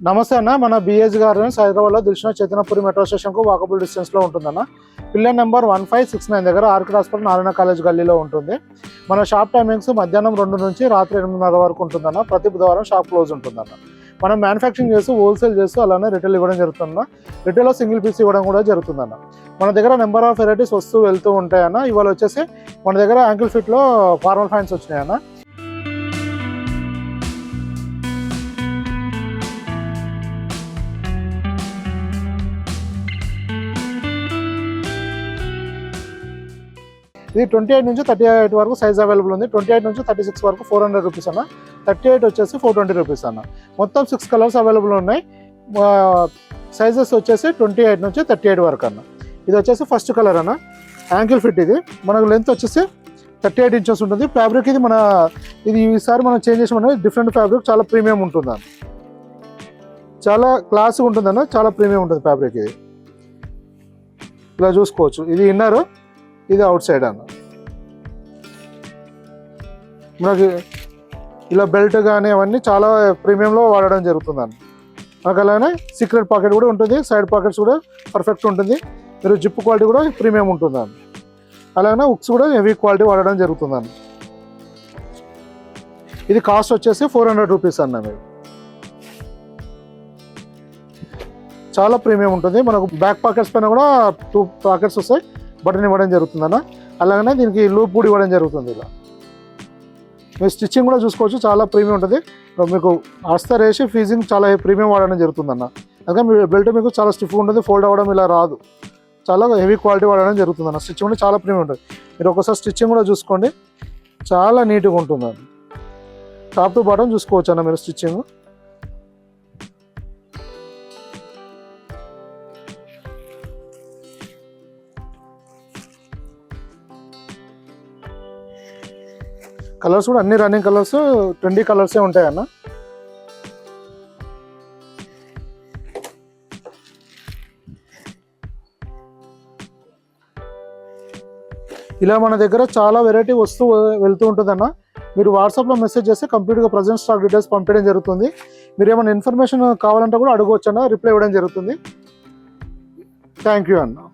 నమస్తే అన్న, మన బిఎస్ గార్డెన్స్ హైదరాబాద్లో దిల్షుక్ చైతన్యపురి మెట్రో స్టేషన్కు వాకబుల్ డిస్టెన్స్లో ఉంటుందన్న. పిల్లర్ నెంబర్ 1569 దగ్గర ఆర్కిడ్ హాస్పిటల్ నారాయణ కాలేజ్ గల్లీలో ఉంటుంది. మన షాప్ టైమింగ్స్ మధ్యాహ్నం 2 నుంచి రాత్రి 8:30 వరకు ఉంటుందన్న. ప్రతి బుధవారం షాప్ క్లోజ్ ఉంటుందన్న. మనం మ్యానుఫ్యాక్చరింగ్ చేస్తూ హోల్సేల్ చేస్తూ అలానే రిటైల్ ఇవ్వడం జరుగుతుందన్న. రిటైల్లో సింగిల్ పీస్ ఇవ్వడం కూడా జరుగుతుందన్న. మన దగ్గర నెంబర్ ఆఫ్ వెరైటీస్ వస్తూ వెళ్తూ ఉంటాయన్న. ఇవాళ వచ్చేసి మన దగ్గర యాంకిల్ ఫిట్లో ఫార్మల్ ప్యాంట్స్ వచ్చినాయన్న. ఇది 28 నుంచి 38 వరకు సైజ్ అవైలబుల్ ఉంది. 28 నుంచి 36 వరకు 400 రూపీస్ అన్న. 38 వచ్చేసి 420 రూపీస్ అన్న. మొత్తం 6 కలర్స్ అవైలబుల్ ఉన్నాయి. సైజెస్ వచ్చేసి 28 నుంచి 38 వరకు అన్న. ఇది వచ్చేసి ఫస్ట్ కలర్ అన్న, యాంకిల్ ఫిట్. ఇది మనకు లెంత్ వచ్చేసి 38 ఇంచెస్ ఉంటుంది. ఫ్యాబ్రిక్ ఇది ఈసారి మనం చేంజ్ చేసామన్నా డిఫరెంట్ ఫ్యాబ్రిక్, చాలా ప్రీమియం ఉంటుంది అన్న. చాలా క్లాస్గా ఉంటుంది అన్న, చాలా ప్రీమియం ఉంటుంది ఫ్యాబ్రిక్. ఇది ఇలా చూసుకోవచ్చు. ఇది ఇన్నర్, ఇది అవుట్ సైడ్ అన్న. మనకి ఇలా బెల్ట్ కానీ అవన్నీ చాలా ప్రీమియంలో వాడడం జరుగుతుంది అన్న. మనకు అలానే సీక్రెట్ పాకెట్ కూడా ఉంటుంది, సైడ్ పాకెట్స్ కూడా పర్ఫెక్ట్ ఉంటుంది. మీరు జిప్ క్వాలిటీ కూడా ప్రీమియం ఉంటుంది అన్న. అలానే హుక్స్ కూడా హెవీ క్వాలిటీ వాడడం జరుగుతుంది అన్న. ఇది కాస్ట్ వచ్చేసి 400 రూపీస్ అన్న. మీరు చాలా ప్రీమియం ఉంటుంది. మనకు బ్యాక్ పాకెట్స్ పైన కూడా 2 పాకెట్స్ వస్తాయి, బటన్ ఇవ్వడం జరుగుతుంది అన్న. అలాగనే దీనికి లూప్ కూడా ఇవ్వడం జరుగుతుంది. ఇలా మీరు స్టిచ్చింగ్ కూడా చూసుకోవచ్చు, చాలా ప్రీమియం ఉంటుంది. మీకు అస్తర్ వేసి ఫీజింగ్ చాలా ప్రీమియం వాడడం జరుగుతుంది అన్న. అందుకని మీ బెల్ట్ మీకు చాలా స్టిఫ్గా ఉంటుంది, ఫోల్డ్ అవ్వడం ఇలా రాదు. చాలా హెవీ క్వాలిటీ వాడడం జరుగుతుంది అన్న. స్టిచ్చింగ్ కూడా చాలా ప్రీమియం ఉంటుంది. మీరు ఒకసారి స్టిచ్చింగ్ కూడా చూసుకోండి, చాలా నీట్గా ఉంటుంది అన్న. టాప్ టు బాటమ్ చూసుకోవచ్చు అన్న మీరు స్టిచ్చింగ్. కలర్స్ కూడా అన్ని రన్నింగ్ కలర్స్, 20 కలర్సే ఉంటాయన్న. ఇలా మన దగ్గర చాలా వెరైటీ వస్తూ వెళ్తూ ఉంటుందన్న. మీరు వాట్సాప్లో మెసేజ్ చేస్తే కంప్లీట్గా ప్రజెంట్ స్టాక్ డీటెయిల్స్ పంపించడం జరుగుతుంది. మీరు ఏమైనా ఇన్ఫర్మేషన్ కావాలంటే కూడా అడగవచ్చు అన్న, రిప్లై ఇవ్వడం జరుగుతుంది. థ్యాంక్ యూ అన్న.